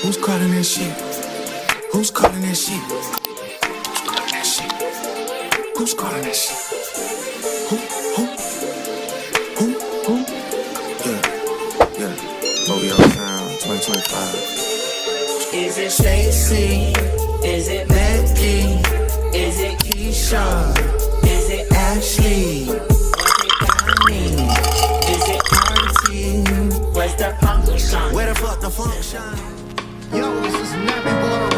Who's calling that shit? Who's calling that shit? Who's calling that shit? Who? Yeah. OVO Town 2025. Is it Stacy? Is it Becky? Is it Keisha? Is it Ashley? Is it Donnie? Is it Auntie? Where's the function? Where the fuck the function? Yo, this is Nappy Blood.